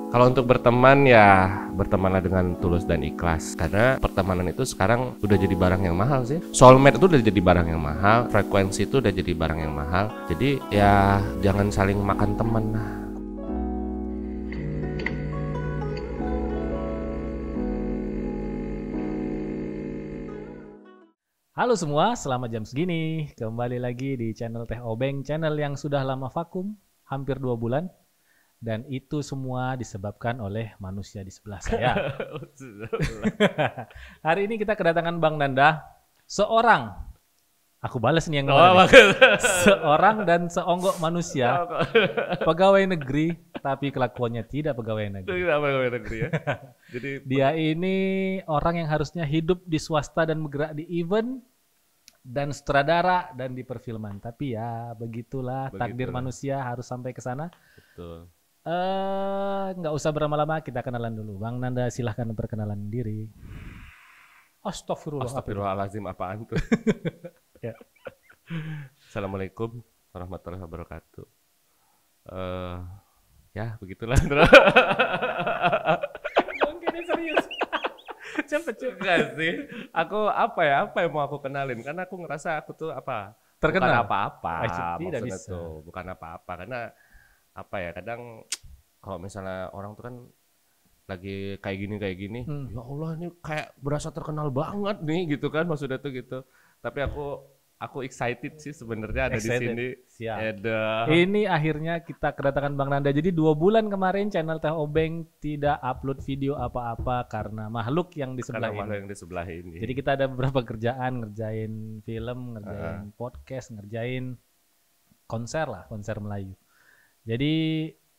Kalau untuk berteman ya bertemanlah dengan tulus dan ikhlas. Karena pertemanan itu sekarang udah jadi barang yang mahal sih. Soulmate itu udah jadi barang yang mahal, frekuensi itu udah jadi barang yang mahal. Jadi ya jangan saling makan teman lah. Halo semua, selamat jam segini. Kembali lagi di channel Teh Obeng, channel yang sudah lama vakum, hampir 2 bulan. Dan itu semua disebabkan oleh manusia di sebelah saya. Hari ini kita kedatangan Bang Nanda, seorang, aku balas nih yang kemarin. Seorang dan seonggok manusia, pegawai negeri, tapi kelakuannya tidak pegawai negeri. Tidak pegawai negeri ya. Jadi Dia ini orang yang harusnya hidup di swasta dan bergerak di event dan sutradara dan di perfilman. Tapi ya begitulah takdir manusia harus sampai ke sana. betul. Nggak usah berlama-lama, kita kenalan dulu. Bang Nanda silahkan perkenalan diri. Astagfirullahaladzim, apaan tuh? Ya. Assalamualaikum warahmatullahi wabarakatuh. Ya begitulah. Mungkin serius. Cepet. Enggak sih. Aku apa yang mau aku kenalin? Karena aku ngerasa aku tuh apa? Terkenal? Bukan apa-apa. Tidak Maksudnya bisa. tuh bukan apa-apa. Karena apa ya? Kadang kalau misalnya orang tuh kan lagi kayak gini, ya Allah ini kayak berasa terkenal banget nih gitu kan maksudnya tuh gitu. Tapi aku excited sih sebenarnya ada Excited. di sini. Siap. Ada. Ini akhirnya kita kedatangan Bang Nanda. Jadi 2 bulan kemarin channel Teh Obeng tidak upload video apa-apa karena makhluk yang di sebelah Karena ini. malah yang di sebelah ini. Jadi kita ada beberapa kerjaan, ngerjain film, ngerjain podcast, ngerjain konser Melayu. Jadi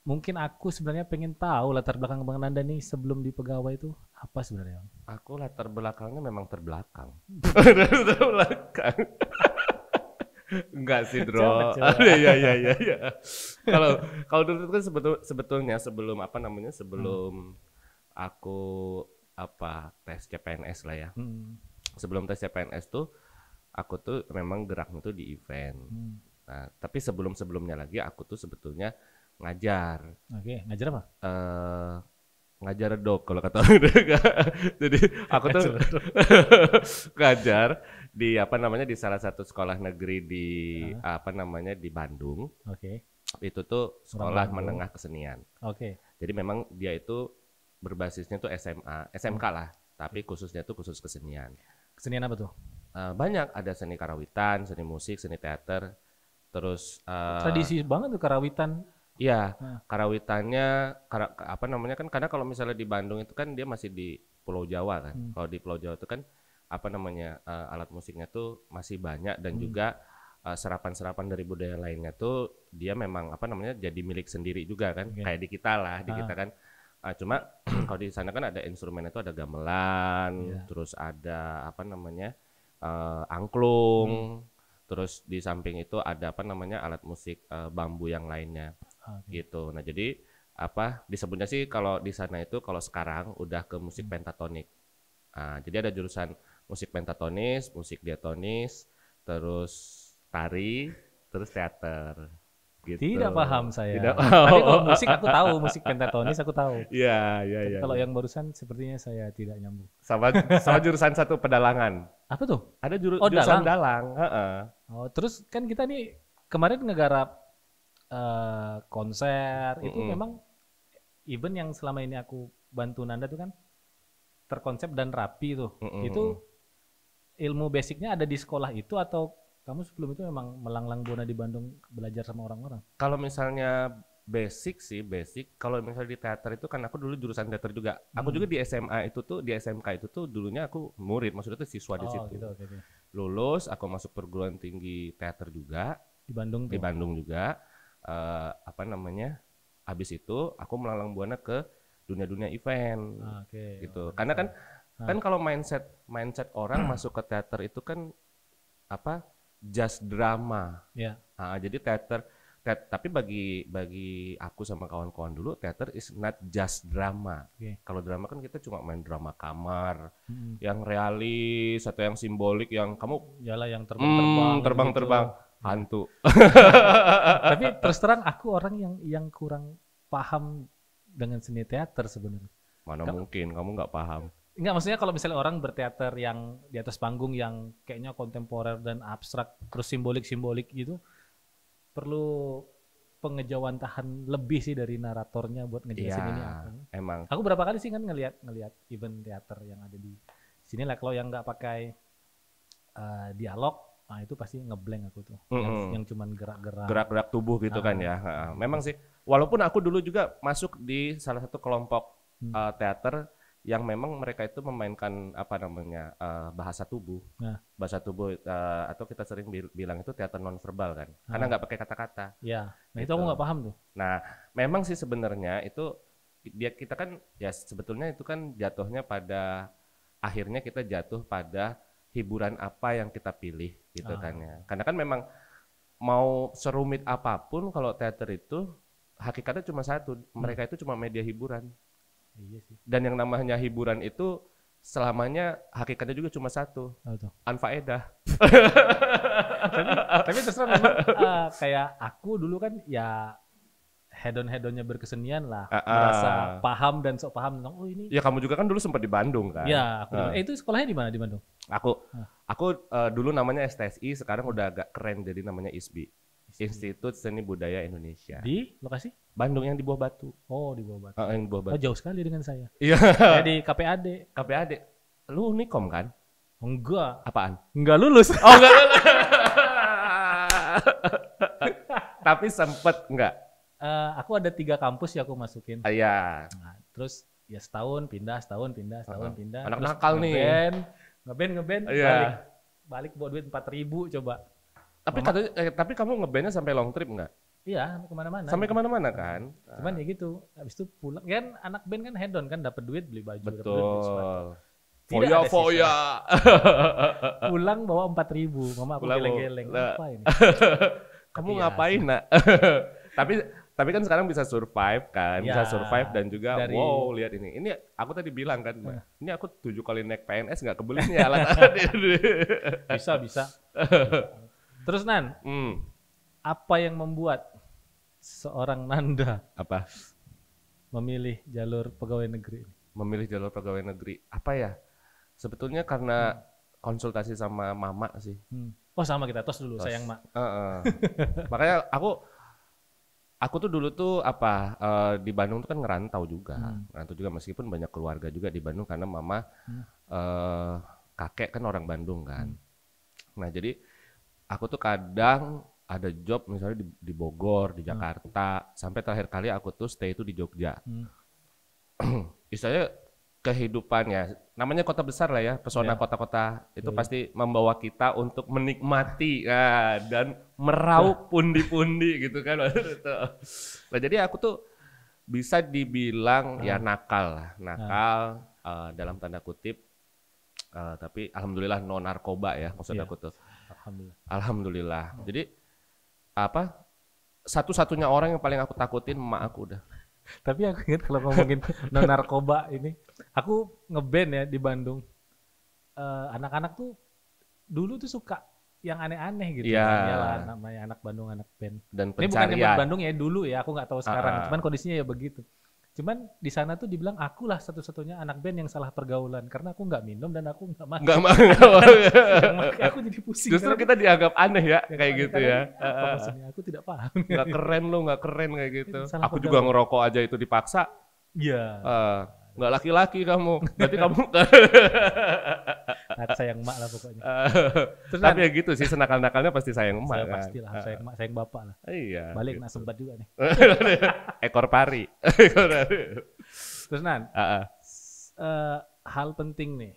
mungkin aku sebenarnya pengen tahu latar belakang Bang Nanda nih sebelum di pegawai itu apa sebenarnya? Aku latar belakangnya memang terbelakang. Terbelakang. Enggak sih, Bro. Coba. Iya. Kalau dulu itu kan sebetulnya sebelum aku tes CPNS lah ya. Sebelum tes CPNS tuh aku tuh memang geraknya tuh di event. Nah, tapi sebelumnya lagi aku tuh sebetulnya ngajar. Oke, ngajar apa? Ngajar dok kalau kata orang. Jadi aku tuh ngajar di di salah satu sekolah negeri di di Bandung. Oke. Itu tuh sekolah Bandung. menengah kesenian. Oke. Jadi memang dia itu berbasisnya tuh SMK lah, tapi khususnya tuh khusus kesenian. Kesenian apa tuh? Banyak, ada seni karawitan, seni musik, seni teater, terus Tradisi banget tuh karawitan. iya, karawitannya kan karena kalau misalnya di Bandung itu kan dia masih di Pulau Jawa kan. Kalau di Pulau Jawa itu kan alat musiknya tuh masih banyak dan juga serapan-serapan dari budaya lainnya tuh dia memang jadi milik sendiri juga kan. Kayak di kita lah, di kita kan. Cuma kalau di sana kan ada instrumen itu ada gamelan, terus ada angklung. Terus di samping itu ada alat musik bambu yang lainnya. Gitu. Nah, jadi disebutnya sih kalau di sana itu kalau sekarang udah ke musik pentatonik. Jadi ada jurusan musik pentatonis, musik diatonis, terus tari, terus teater. Gitu. Tidak paham saya. Tidak. Tapi kalau musik aku tahu, musik pentatonis aku tahu. Iya. Kalau yang barusan sepertinya saya tidak nyambung. Sama jurusan satu pedalangan. Apa tuh? Ada jurusan dalang. Oh, terus kan kita nih kemarin ngegarap konser itu memang event yang selama ini aku bantu Nanda tuh kan terkonsep dan rapi tuh. Itu ilmu basicnya ada di sekolah itu atau kamu sebelum itu memang melanglang buana di Bandung belajar sama orang-orang? Kalau misalnya basic. Kalau misalnya di teater itu kan aku dulu jurusan teater juga. Aku juga di SMA itu tuh, di SMK itu tuh dulunya aku murid, maksudnya tuh siswa di situ. Gitu, okay. Lulus, aku masuk perguruan tinggi teater juga di Bandung tuh. Di Bandung juga. Habis itu aku melanglang buana ke dunia event. Gitu. Karena kan kalau mindset orang masuk ke teater itu kan just drama. Jadi teater tapi bagi aku sama kawan-kawan dulu teater is not just drama. Kalau drama kan kita cuma main drama kamar yang realis atau yang simbolik yang kamu yang terbang hantu. Tapi terus terang aku orang yang kurang paham dengan seni teater sebenarnya. Mana mungkin kamu nggak paham. Enggak, maksudnya kalau misalnya orang berteater yang di atas panggung yang kayaknya kontemporer dan abstrak terus simbolik gitu, perlu pengejawantahan lebih sih dari naratornya buat ngejelasin ini apa. Emang. Aku berapa kali sih kan ngelihat event teater yang ada di sini lah, kalau yang nggak pakai dialog, nah itu pasti ngeblank aku tuh. Yang cuman gerak-gerak tubuh gitu kan ya. Memang sih, walaupun aku dulu juga masuk di salah satu kelompok teater yang memang mereka itu memainkan apa namanya bahasa tubuh, bahasa tubuh atau kita sering bilang itu teater nonverbal kan, karena nggak pakai kata-kata. Ya, nah itu aku nggak paham tuh. Nah, memang sih sebenarnya itu kita kan ya sebetulnya itu kan jatuhnya pada akhirnya kita jatuh pada hiburan apa yang kita pilih gitu kan ya. Karena kan memang mau serumit apapun kalau teater itu hakikatnya cuma satu, mereka itu cuma media hiburan. Iya sih. Dan yang namanya hiburan itu selamanya hakikatnya juga cuma satu, anfaedah. tapi terserah memang kayak aku dulu kan ya hedonnya berkesenian lah, merasa paham dan sok paham tentang ini. Ya kamu juga kan dulu sempat di Bandung kan? Ya, aku itu sekolahnya di mana di Bandung? Aku dulu namanya STSI, sekarang udah agak keren jadi namanya ISBI. Institut Seni Budaya Indonesia. Di lokasi? Bandung yang di Buah Batu. Oh, di Buah Batu. Yang di Buah Batu. Oh, jauh sekali dengan saya. Iya. Saya di KPAD. KPAD. Lu Unikom kan? Enggak. Apaan? Enggak lulus. Oh, enggak lulus. Tapi sempet enggak? Aku ada 3 kampus ya aku masukin. Iya. Nah, terus ya setahun pindah. Anak nakal nih. Ngeband, balik bawa duit 4.000 coba. Tapi kamu ngebandnya sampai long trip nggak? Iya, kemana-mana. Sampai kemana-mana kan? Cuman ya gitu, habis itu pulang. Kan anak band kan hedon kan, dapat duit beli baju. Betul. Foya. Pulang bawa 4.000, mama aku geleng-geleng. Apa ini? Kamu ngapain nak? Tapi kan sekarang bisa survive kan, bisa survive dan juga wow lihat ini. Ini aku tadi bilang kan, ini aku 7 kali naik PNS nggak kebeli nih alat. Bisa. Terus Nan, apa yang membuat seorang Nanda memilih jalur pegawai negeri? Memilih jalur pegawai negeri, apa ya? Sebetulnya karena konsultasi sama mama sih. Oh sama kita, tos dulu sayang mak. Makanya aku tuh dulu tuh di Bandung tuh kan ngerantau juga meskipun banyak keluarga juga di Bandung karena mama kakek kan orang Bandung kan. Nah jadi aku tuh kadang ada job misalnya di Bogor, di Jakarta, sampai terakhir kali aku tuh stay itu di Jogja. Istilahnya kehidupan ya, namanya kota besar lah ya, pesona kota-kota itu pasti membawa kita untuk menikmati dan meraup pundi-pundi gitu kan. Nah jadi aku tuh bisa dibilang ya nakal dalam tanda kutip, tapi alhamdulillah non narkoba ya maksud aku tuh. Alhamdulillah. Jadi satu-satunya orang yang paling aku takutin emak aku udah. Tapi aku ingat kalau ngomongin non narkoba ini, aku ngeband ya di Bandung. Anak-anak tuh dulu tuh suka yang aneh-aneh gitu. Iyalah namanya anak Bandung, anak band. Dan ini bukan yang Bandung ya dulu ya, aku nggak tahu sekarang. Cuman kondisinya ya begitu. Cuman di sana tuh dibilang akulah satu-satunya anak band yang salah pergaulan karena aku nggak minum dan aku nggak makan. Nggak makan. Aku jadi pusing. Justru kita dianggap aneh ya kayak gitu ya. Apa maksudnya? Aku tidak paham. Nggak keren lo, nggak keren kayak gitu. Aku juga ngerokok aja itu dipaksa. Iya. Nggak laki-laki kamu. Berarti kamu. Sayang emak lah pokoknya. Tapi ya gitu sih, senakal-nakalnya pasti sayang emak kan. Pastilah, sayang emak, sayang bapak lah. Iya. Balik nak sembat juga nih. Ekor pari. Terus Nan, hal penting nih.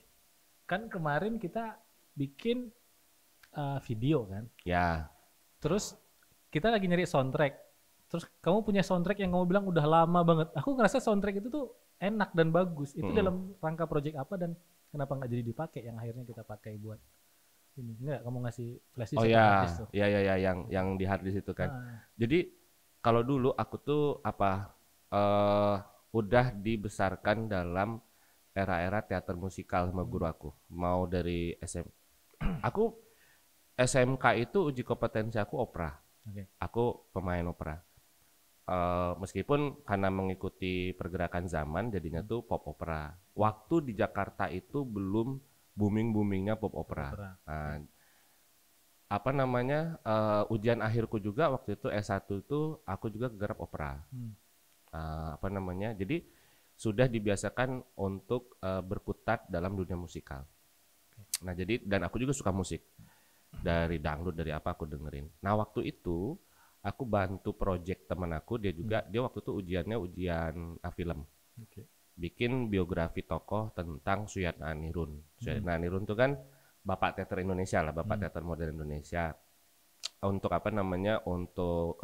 Kan kemarin kita bikin video kan. Ya. Terus kita lagi nyari soundtrack. Terus kamu punya soundtrack yang kamu bilang udah lama banget. Aku ngerasa soundtrack itu tuh enak dan bagus. Itu dalam rangka project apa dan kenapa nggak jadi dipakai yang akhirnya kita pakai buat ini? Enggak, kamu ngasih flash disk harddisk tuh. Iya, yang di harddisk itu kan. Jadi kalau dulu aku tuh udah dibesarkan dalam era-era teater musikal sama guru aku. Mau dari aku SMK itu uji kompetensi aku opera. Aku pemain opera. meskipun karena mengikuti pergerakan zaman jadinya tuh pop opera. Waktu di Jakarta itu belum boomingnya pop opera. Nah, apa namanya, ujian akhirku juga waktu itu S1 itu aku juga garap opera. Apa namanya, jadi sudah dibiasakan untuk berkutat dalam dunia musikal. Nah jadi, dan aku juga suka musik, dari dangdut, dari apa aku dengerin. Nah waktu itu aku bantu project teman aku, dia juga dia waktu itu ujiannya ujian film. Bikin biografi tokoh tentang Suyatna Nirun. Suyatna Nirun itu kan bapak teater Indonesia lah, bapak teater modern Indonesia. Untuk apa namanya, untuk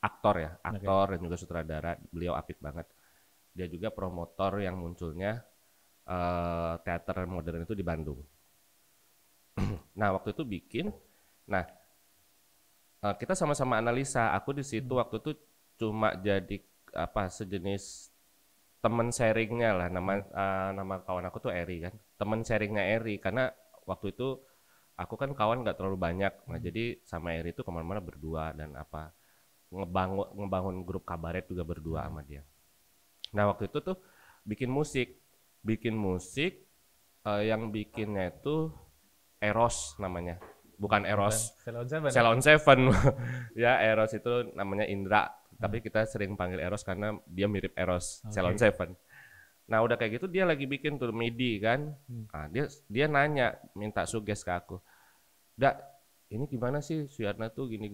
aktor ya, aktor dan juga sutradara, beliau apik banget. Dia juga promotor yang munculnya teater modern itu di Bandung. Nah waktu itu bikin, nah kita sama-sama analisa. Aku di situ waktu itu cuma jadi apa, sejenis teman sharingnya lah. Nama kawan aku tuh Eri kan, teman sharingnya Eri, karena waktu itu aku kan kawan nggak terlalu banyak. Nah jadi sama Eri itu kemana-mana berdua, dan apa, ngebangun grup kabaret juga berdua sama dia. Nah waktu itu tuh bikin musik yang bikinnya itu Eros namanya, bukan Eros Ceylon Seven. Ya Eros itu namanya Indra, tapi kita sering panggil Eros karena dia mirip Eros Ceylon Seven. Nah udah kayak gitu dia lagi bikin tuh MIDI kan. Nah, dia nanya, minta suges ke aku, "Dak, ini gimana sih Suyatna tuh gini.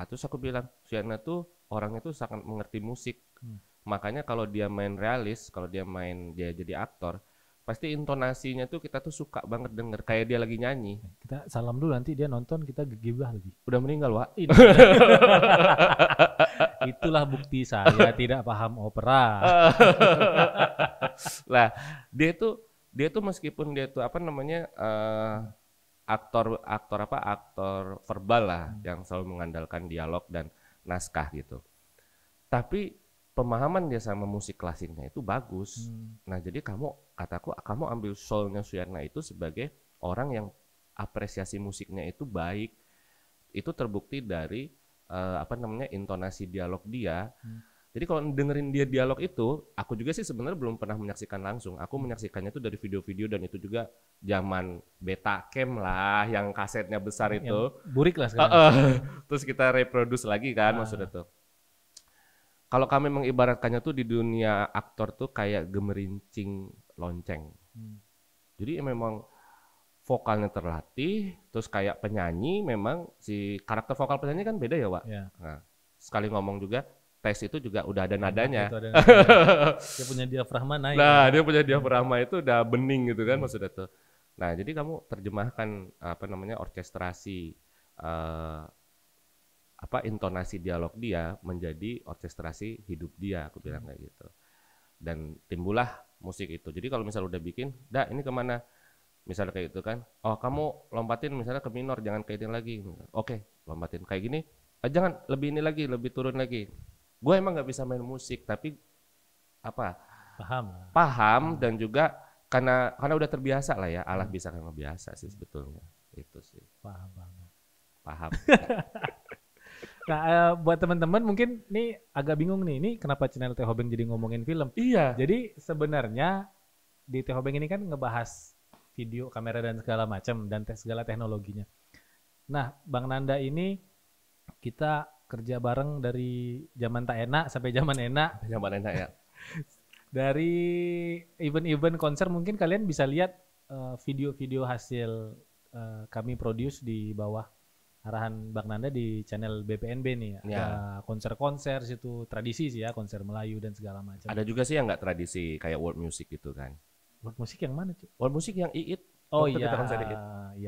Terus aku bilang, Suyatna tuh orangnya tuh sangat mengerti musik. Makanya kalau dia main realis, kalau dia jadi aktor, pasti intonasinya tuh kita tuh suka banget denger, kayak dia lagi nyanyi." Kita salam dulu, nanti dia nonton kita gegibah lagi. Udah meninggal, Wak. Itulah bukti saya tidak paham opera. Lah, dia tuh meskipun dia tuh apa namanya, aktor verbal lah, yang selalu mengandalkan dialog dan naskah gitu. Tapi pemahaman dia sama musik klasiknya itu bagus. Nah jadi kataku kamu ambil soulnya Suyatna itu sebagai orang yang apresiasi musiknya itu baik. Itu terbukti dari apa namanya, intonasi dialog dia. Jadi kalau dengerin dia dialog itu, aku juga sih sebenarnya belum pernah menyaksikan langsung. Aku menyaksikannya itu dari video-video, dan itu juga zaman Betacam lah, yang kasetnya besar itu. Yang burik lah sekarang. Terus kita reproduce lagi kan, maksudnya tuh. Kalau kami mengibaratkannya tuh di dunia aktor tuh kayak gemerincing lonceng. Jadi memang vokalnya terlatih, terus kayak penyanyi memang si karakter vokal penyanyi kan beda ya, Wak. Nah, sekali ngomong juga, tes itu juga udah ada nadanya. Dia punya diafragma naik. Nah, dia punya diafragma itu udah bening gitu kan, maksudnya tuh. Nah, jadi kamu terjemahkan apa namanya, orkestrasi intonasi dialog dia menjadi orkestrasi hidup dia, aku bilang kayak gitu. Dan timbullah musik itu. Jadi kalau misalnya udah bikin, "Dah, ini kemana?" Misalnya kayak gitu kan, "Oh kamu lompatin misalnya ke minor, jangan kaitin lagi." Oke, lompatin kayak gini, "Jangan, lebih ini lagi, lebih turun lagi." Gue emang nggak bisa main musik, tapi apa? Paham dan juga karena udah terbiasa lah ya, alat bisa karena biasa sih sebetulnya. Itu sih. Paham. Nah, buat teman-teman mungkin nih agak bingung nih, ini kenapa channel Teh Hobeng jadi ngomongin film? Iya. Jadi sebenarnya di Teh Hobeng ini kan ngebahas video, kamera dan segala macam, dan segala teknologinya. Nah, Bang Nanda ini kita kerja bareng dari zaman tak enak sampai zaman enak. Zaman enak ya. Dari event-event konser mungkin kalian bisa lihat video-video hasil kami produce di bawah arahan Bang Nanda di channel BPNB nih. Ada konser-konser situ, tradisi sih ya, konser Melayu dan segala macam. Ada juga sih yang nggak tradisi kayak world music gitu kan. World music yang mana cuy? World music yang IIT. Oh iya.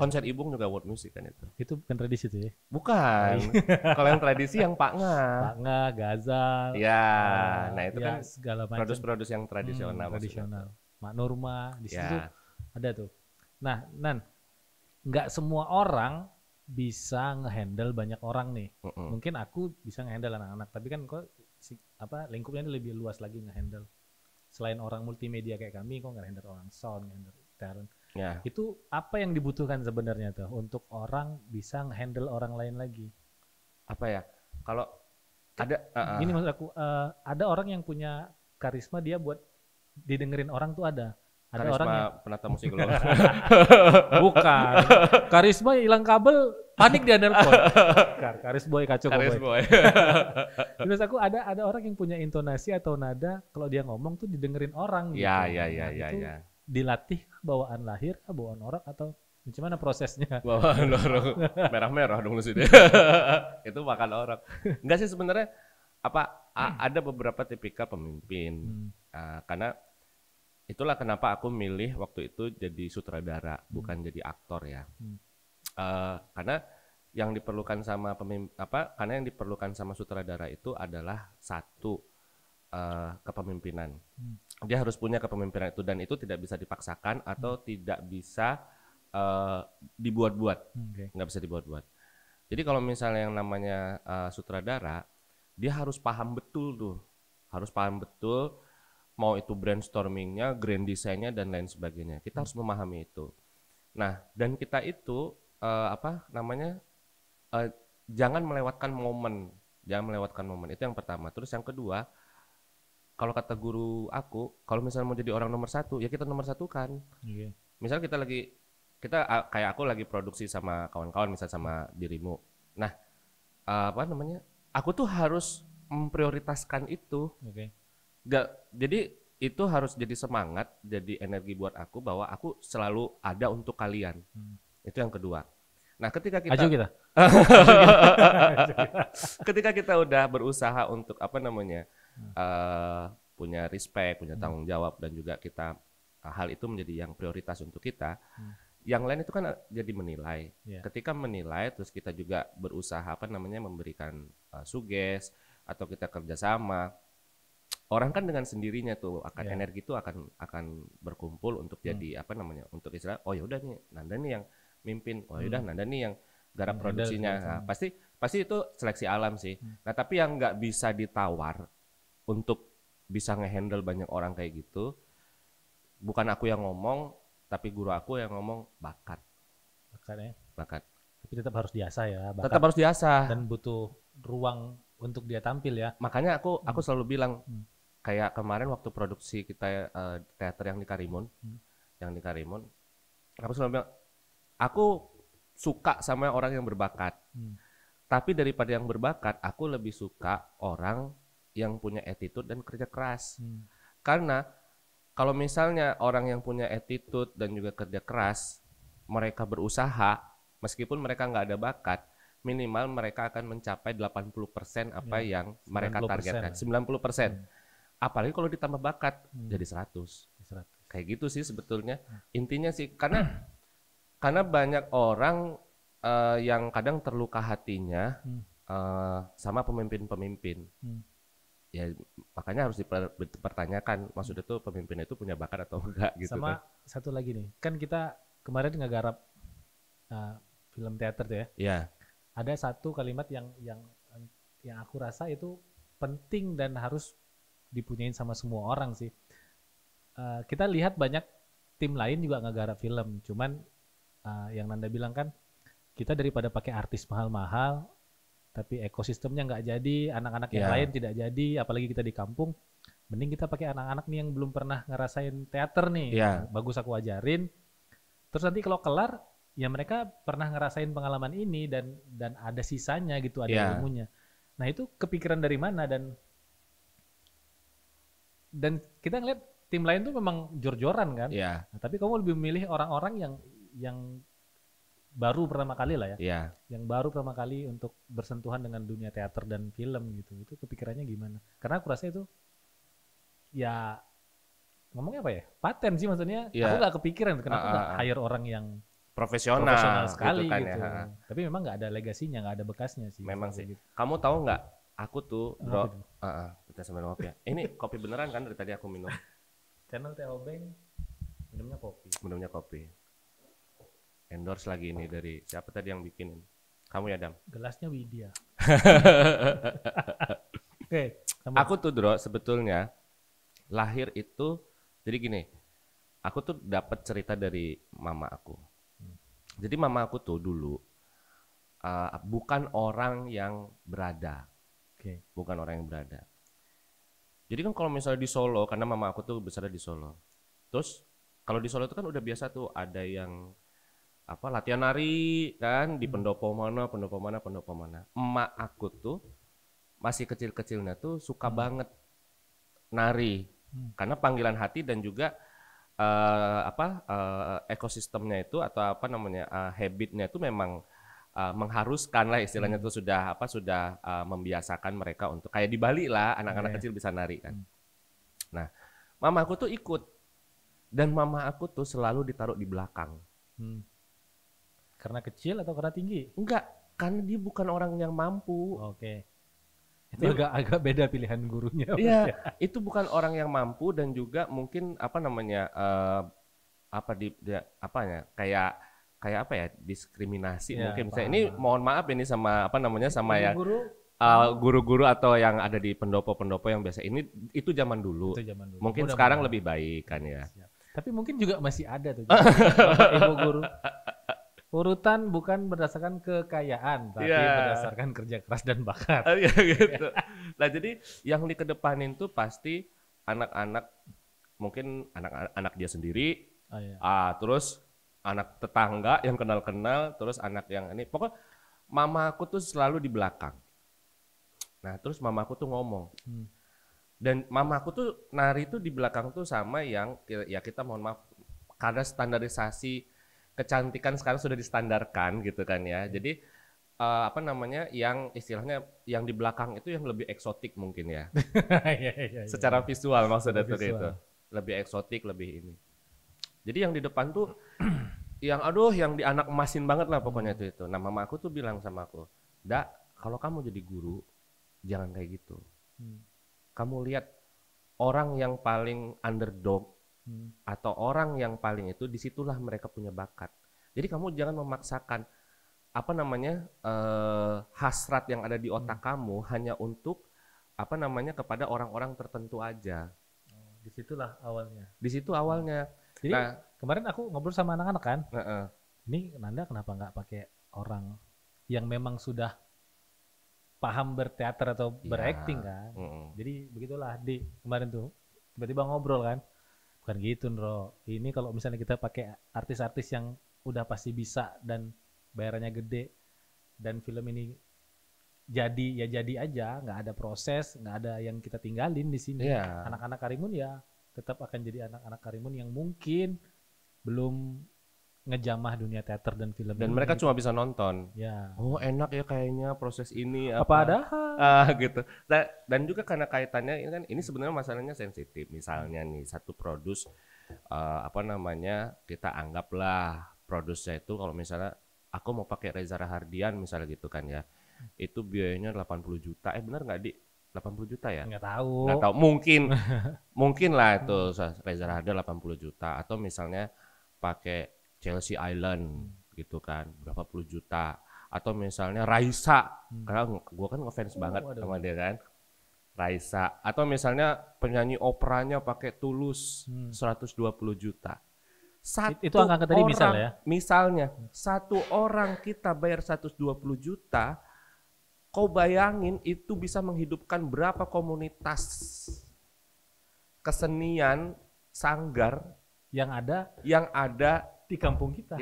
Konser Ibung juga world music kan itu. Itu bukan tradisi tuh ya? Bukan. Kalau yang tradisi yang Pak Nga, Gazal. Ya, nah itu kan segala macam. Produs yang tradisional. Mak Nurma di situ ada tuh. Nah, Nan, nggak semua orang bisa ngehandle banyak orang nih. Mungkin aku bisa ngehandle anak-anak, tapi kan kok lingkupnya lebih luas lagi ngehandle. Selain orang multimedia kayak kami, kok ngehandle orang sound, ngehandle talent. Itu apa yang dibutuhkan sebenarnya tuh untuk orang bisa ngehandle orang lain lagi? Apa ya? Kalau Gini maksud aku, ada orang yang punya karisma dia buat didengerin orang tuh ada. Ada karisma orang yang penata musik lo. bukan. Karisma hilang kabel, panik dia nelpon. Karis boy kacau Karis boy. Terus aku ada orang yang punya intonasi atau nada kalau dia ngomong tuh didengerin orang gitu. Ya. Dilatih bawaan lahir, bawaan orang atau gimana prosesnya? Bawaan orang merah-merah dong lu sih dia. Itu makan orang. Enggak sih sebenarnya ada beberapa tipikal pemimpin. Karena itulah kenapa aku milih waktu itu jadi sutradara, bukan jadi aktor ya. Karena yang diperlukan sama karena yang diperlukan sama sutradara itu adalah satu kepemimpinan. Dia harus punya kepemimpinan itu dan itu tidak bisa dipaksakan atau tidak bisa dibuat-buat. Nggak bisa dibuat-buat. Jadi kalau misalnya yang namanya sutradara, dia harus paham betul tuh. Harus paham betul mau itu brainstormingnya, grand design-nya dan lain sebagainya. Kita harus memahami itu. Nah, dan kita itu jangan melewatkan momen. Jangan melewatkan momen. Itu yang pertama. Terus yang kedua, kalau kata guru aku, kalau misalnya mau jadi orang nomor satu, ya kita nomor satukan. Misal kita kayak aku lagi produksi sama kawan-kawan, misal sama dirimu. Nah, aku tuh harus memprioritaskan itu. Jadi itu harus jadi semangat, jadi energi buat aku bahwa aku selalu ada untuk kalian. Itu yang kedua. Nah, ketika kita udah berusaha untuk punya respect, punya tanggung jawab dan juga kita hal itu menjadi yang prioritas untuk kita. Yang lain itu kan jadi menilai. Ketika menilai terus kita juga berusaha memberikan suges atau kita kerjasama. Orang kan dengan sendirinya tuh energi itu akan berkumpul untuk jadi untuk istilah ya udah nih Nanda nih yang mimpin, ya udah Nanda nih yang garap produksinya. Nah, pasti itu seleksi alam sih. Nah, tapi yang nggak bisa ditawar untuk bisa ngehandle banyak orang kayak gitu, bukan aku yang ngomong, tapi guru aku yang ngomong bakat. Bakat. Tapi tetap harus diasah ya. Tetap harus diasah. Dan butuh ruang untuk dia tampil ya. Makanya aku selalu bilang, kayak kemarin waktu produksi kita teater yang di Karimun, aku selalu bilang, aku suka sama orang yang berbakat. Tapi daripada yang berbakat, aku lebih suka orang yang punya attitude dan kerja keras. Karena kalau misalnya orang yang punya attitude dan juga kerja keras, mereka berusaha, meskipun mereka nggak ada bakat, minimal mereka akan mencapai 80% apa yang mereka targetkan. 90%. Apalagi kalau ditambah bakat, jadi 100. Kayak gitu sih sebetulnya. Intinya sih, karena banyak orang yang kadang terluka hatinya sama pemimpin-pemimpin. Ya makanya harus dipertanyakan, maksudnya tuh pemimpin itu punya bakat atau enggak gitu. Sama satu lagi nih, kan kita kemarin ngegarap film teater tuh ya. Iya. Ada satu kalimat yang aku rasa itu penting dan harus dipunyain sama semua orang sih. Kita lihat banyak tim lain juga ngegarap film, cuman yang Nanda bilang kan, kita daripada pakai artis mahal-mahal, tapi ekosistemnya nggak jadi, anak-anak yang lain tidak jadi, apalagi kita di kampung, mending kita pakai anak-anak nih yang belum pernah ngerasain teater nih, bagus aku ajarin, terus nanti kalau kelar, ya mereka pernah ngerasain pengalaman ini dan ada sisanya gitu, ada ilmunya. Nah itu kepikiran dari mana dan kita ngeliat tim lain tuh memang jor-joran kan, nah, tapi kamu lebih memilih orang-orang yang baru pertama kali lah ya, yang baru pertama kali untuk bersentuhan dengan dunia teater dan film gitu. Itu kepikirannya gimana? Karena aku rasa itu ya ngomongnya apa ya, paten sih maksudnya. Aku nggak kepikiran kenapa nggak hire orang yang profesional sekali gitu, kan, gitu. Ya. Tapi memang nggak ada legasinya, nggak ada bekasnya sih. Memang sih. Gitu. Kamu tahu nggak? Aku tuh bro, kita sambil ngopi ya. Ini kopi beneran kan dari tadi aku minum. Channel Teh Obeng minumnya kopi. Minumnya kopi. Endorse lagi ini dari siapa tadi yang bikinin? Kamu ya Dam? Gelasnya Widya. Oke, aku tuh Bro sebetulnya lahir itu jadi gini. Aku tuh dapat cerita dari mama aku. Jadi mama aku tuh dulu bukan orang yang berada. bukan orang yang beradab. Jadi kan kalau misalnya di Solo, karena mama aku tuh besarnya di Solo, terus kalau di Solo itu kan udah biasa tuh ada yang latihan nari kan di pendopo mana. Emak aku tuh masih kecil-kecilnya tuh suka banget nari karena panggilan hati dan juga ekosistemnya itu atau habitnya itu memang mengharuskan lah istilahnya tuh sudah membiasakan mereka untuk kayak di Bali lah anak-anak kecil bisa nari kan. Nah, mama aku tuh ikut dan mama aku tuh selalu ditaruh di belakang. Karena kecil atau karena tinggi? Enggak, karena dia bukan orang yang mampu. Itu agak beda pilihan gurunya. Iya, itu bukan orang yang mampu dan juga mungkin kayak diskriminasi mungkin. Misalnya ini mohon maaf ini sama sama ya guru-guru atau yang ada di pendopo-pendopo yang biasa ini itu zaman dulu. Mungkin sekarang lebih baik kan ya. Tapi mungkin juga masih ada tuh Bapak Ibu guru. Urutan bukan berdasarkan kekayaan, tapi berdasarkan kerja keras dan bakat. Gitu. Nah jadi yang dikedepanin tuh pasti anak-anak, mungkin anak-anak dia sendiri, terus anak tetangga yang kenal-kenal, terus anak yang ini. Pokoknya mama aku tuh selalu di belakang. Nah terus mama aku tuh ngomong. Dan mama aku tuh nari tuh di belakang tuh sama yang ya kita mohon maaf karena standarisasi kecantikan sekarang sudah distandarkan gitu kan ya. Jadi yang istilahnya yang di belakang itu yang lebih eksotik mungkin ya. Secara visual maksudnya tuh gitu. Lebih eksotik, lebih ini. Jadi yang di depan tuh yang di anak emasin banget lah pokoknya itu. Nah, mama aku tuh bilang sama aku, "Dak, kalau kamu jadi guru jangan kayak gitu. Kamu lihat orang yang paling underdog atau orang yang paling itu disitulah mereka punya bakat. Jadi kamu jangan memaksakan hasrat yang ada di otak kamu hanya untuk kepada orang-orang tertentu aja." Disitulah awalnya. Di situ awalnya. Jadi kemarin aku ngobrol sama anak-anak kan. Ini Nanda kenapa nggak pakai orang yang memang sudah paham berteater atau berakting kan? Jadi begitulah kemarin tuh tiba-tiba ngobrol kan. Bukan gitu, Nro. Ini kalau misalnya kita pakai artis-artis yang udah pasti bisa dan bayarannya gede dan film ini jadi aja, nggak ada proses, nggak ada yang kita tinggalin di sini. Anak-anak Karimun ya tetap akan jadi anak-anak Karimun yang mungkin belum ngejamah dunia teater dan film. Dan mereka cuma bisa nonton. Oh enak ya kayaknya proses ini apa. Gitu. Dan juga karena kaitannya ini kan ini sebenarnya masalahnya sensitif. Misalnya nih satu produs kita anggaplah produsnya itu kalau misalnya aku mau pakai Reza Rahardian misalnya gitu kan ya. Itu biayanya 80 juta. Benar nggak Di? 80 juta ya? Nggak tahu. Mungkin lah itu Reza Rahardian 80 juta atau misalnya pakai Chelsea Island gitu kan berapa puluh juta atau misalnya Raisa karena gue kan ngefans banget sama dia kan Raisa atau misalnya penyanyi operanya pakai Tulus 120 juta itu angka tadi misalnya satu orang kita bayar 120 juta kau bayangin itu bisa menghidupkan berapa komunitas kesenian sanggar yang ada di kampung kita.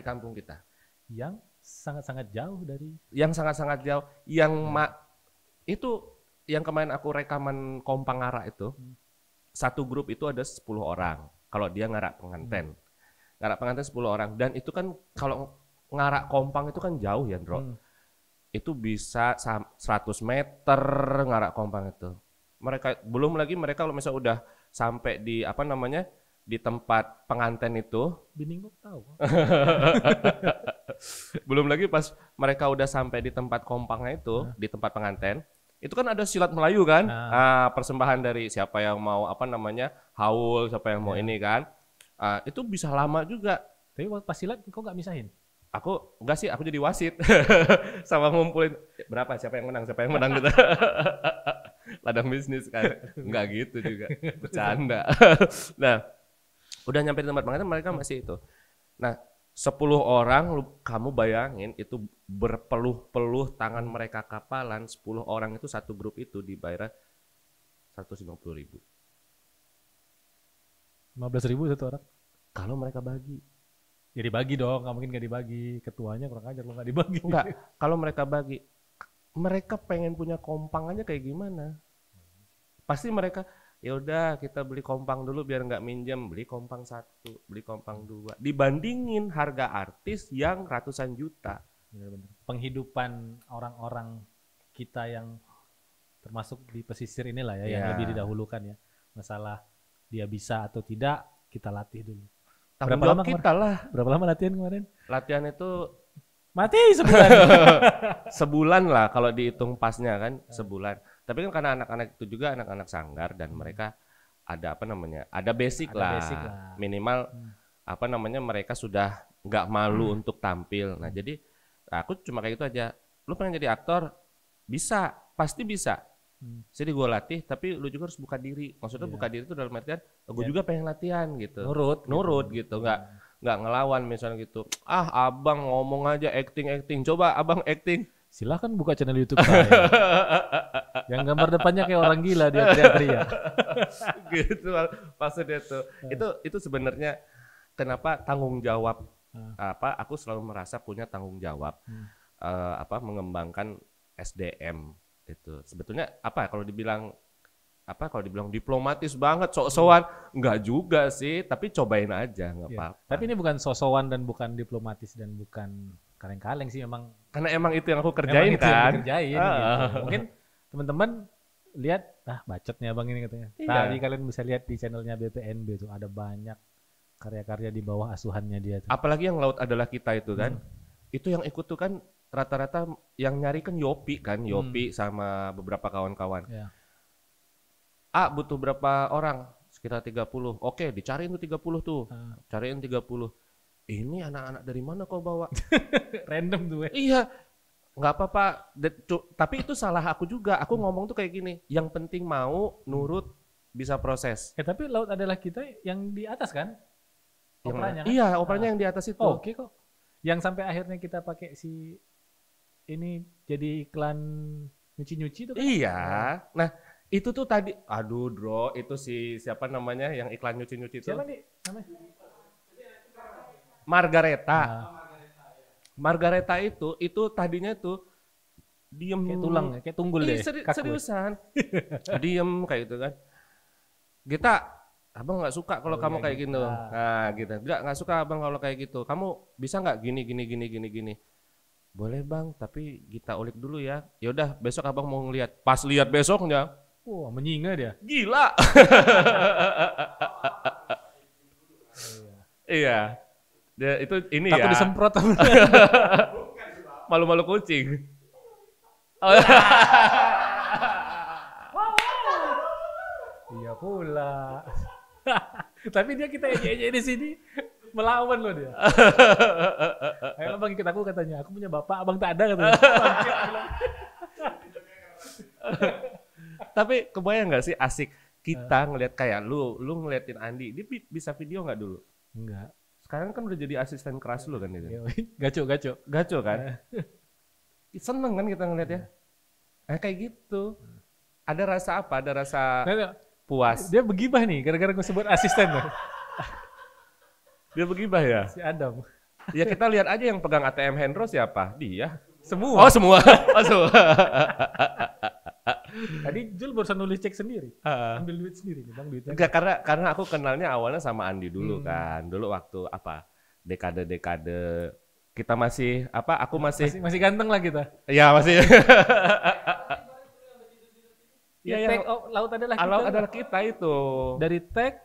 Yang sangat-sangat jauh itu yang kemarin aku rekaman Kompang Ngarak itu. Satu grup itu ada 10 orang. Kalau dia ngarak pengantin. Ngarak pengantin 10 orang dan itu kan kalau ngarak Kompang itu kan jauh ya, Bro. Itu bisa 100 meter ngarak Kompang itu. Belum lagi mereka kalau misalnya udah sampai di di tempat pengantin itu. Bining tahu. Belum lagi pas mereka udah sampai di tempat kompangnya itu, di tempat pengantin, itu kan ada silat Melayu kan? Persembahan dari siapa yang mau haul, siapa yang mau ini kan. Itu bisa lama juga. Tapi pas silat kok nggak misahin? Aku enggak sih, aku jadi wasit. Sama ngumpulin berapa siapa yang menang gitu. Ladang bisnis kan. Enggak gitu juga. Bercanda. Nah, udah nyampe di tempat pengantin mereka masih itu. Nah, 10 orang kamu bayangin itu berpeluh-peluh tangan mereka kapalan, 10 orang itu satu grup itu dibayar 150.000. 15.000 satu orang. Kalau mereka bagi. Ya dibagi dong, nggak mungkin nggak dibagi. Ketuanya kurang ajar lo nggak dibagi. Enggak, kalau mereka bagi, mereka pengen punya kompang aja kayak gimana? Pasti mereka, ya udah kita beli kompang dulu biar nggak minjem, beli kompang 1, beli kompang 2. Dibandingin harga artis yang ratusan juta. Bener-bener. Penghidupan orang-orang kita yang termasuk di pesisir inilah ya, yang lebih didahulukan ya. Masalah dia bisa atau tidak, kita latih dulu. Berapa lama kita lah? Berapa lama latihan kemarin? Latihan itu mati sebulan. Sebulan lah kalau dihitung pasnya kan, sebulan. Tapi kan karena anak-anak itu juga anak-anak sanggar dan mereka ada apa namanya? Ada basic lah. Minimal apa namanya? Mereka sudah nggak malu untuk tampil. Nah, jadi aku cuma kayak gitu aja. Lu pengen jadi aktor? Bisa, pasti bisa. Jadi gue latih, tapi lu juga harus buka diri. Maksudnya buka diri itu dalam artian, gue juga pengen latihan gitu. Nurut gitu. Nggak ngelawan misalnya gitu. Ah, abang ngomong aja acting. Coba abang acting. Silahkan buka channel YouTube saya. Yang gambar depannya kayak orang gila dia teriak-teriak. Gitu maksudnya tuh. Itu sebenarnya kenapa tanggung jawab apa? Aku selalu merasa punya tanggung jawab apa mengembangkan SDM. Itu sebetulnya apa kalau dibilang diplomatis banget sok-sokan enggak juga sih, tapi cobain aja nggak apa-apa. Tapi ini bukan sok-sokan dan bukan diplomatis dan bukan kaleng-kaleng sih, memang karena emang itu yang aku kerjain kan. Gitu. Mungkin teman-teman lihat bacotnya abang ini katanya. Tadi kalian bisa lihat di channelnya BPNB tuh ada banyak karya-karya di bawah asuhannya dia tuh. Apalagi yang Laut Adalah Kita itu kan. Itu yang ikut tuh kan rata-rata yang nyari kan Yopi sama beberapa kawan-kawan. Butuh berapa orang? Sekitar 30. Oke, dicariin tuh 30 tuh. Cariin 30. Ini anak-anak dari mana kau bawa? Random tuh. Iya. Nggak apa-apa. Tapi itu salah aku juga. Aku ngomong tuh kayak gini. Yang penting mau, nurut, bisa proses. Tapi Laut Adalah Kita yang di atas kan? Operanya kan? Iya, operanya yang di atas itu. Oke kok. Yang sampai akhirnya kita pakai ini jadi iklan nyuci-nyuci itu kan? Iya. Nah, itu tuh tadi, aduh Dro, itu siapa namanya yang iklan nyuci-nyuci itu? Siapa nih namanya? Margareta. Margareta itu tadinya tuh diem. Kayak tulang, kayak tunggul deh. Seriusan. Diem kayak gitu kan. Gita, abang nggak suka kalau kamu kayak gitu. Nah gitu. Nggak suka abang kalau kayak gitu. Kamu bisa nggak gini. Boleh bang, tapi kita ulik dulu ya. Ya udah, besok abang mau ngeliat. Pas lihat besoknya, wah menyinga dia. Gila. Iya. Dia itu ini takut ya. Disemprot. Malu-malu kucing. Iya pula. Tapi dia kita ejek-ejek di sini. Melawan loh dia. Ayo bang ikut aku katanya. Aku punya bapak, abang tak ada katanya. Tapi kebayang nggak sih asik kita ngelihat kayak lu ngeliatin Andi. Dia bisa video nggak dulu? Enggak. Sekarang kan udah jadi asisten keras lu kan itu. Gaco kan. Seneng kan kita ngeliat ya. Kayak gitu. Ada rasa apa? Ada rasa puas. Dia begibah nih gara-gara gue sebut asisten loh. Dia begibah ya? Si Adam. Ya kita lihat aja yang pegang ATM Hendro siapa? Dia. Semua. Oh semua. Tadi Jul barusan nulis cek sendiri. Ambil duit sendiri nih bang duitnya. Enggak, karena aku kenalnya awalnya sama Andi dulu kan. Dulu waktu apa? Dekade-dekade kita masih apa? Aku masih ganteng lah kita. Iya masih. Ya, tag Laut Adalah Kita itu. Dari tag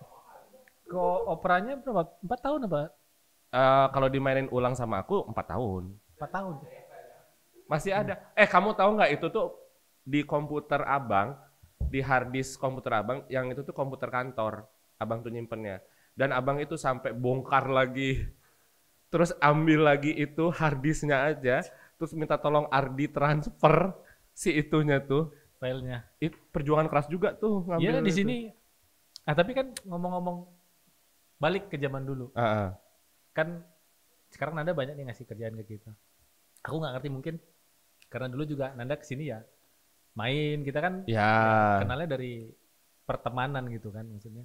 ke operanya berapa? 4 tahun apa? Kalau dimainin ulang sama aku 4 tahun. 4 tahun. Masih ada. Kamu tahu nggak itu tuh di komputer abang, di hard disk komputer abang, yang itu tuh komputer kantor. Abang tuh nyimpennya. Dan abang itu sampai bongkar lagi. Terus ambil lagi itu hard disknya aja. Terus minta tolong Ardi transfer si itunya tuh. Filenya. Itu perjuangan keras juga tuh Iya ngambil. di sini. Tapi kan ngomong-ngomong balik ke zaman dulu. Kan sekarang Nanda banyak nih ngasih kerjaan ke kita. Aku nggak ngerti, mungkin karena dulu juga Nanda kesini ya main, kita kan ya, kenalnya dari pertemanan gitu kan maksudnya.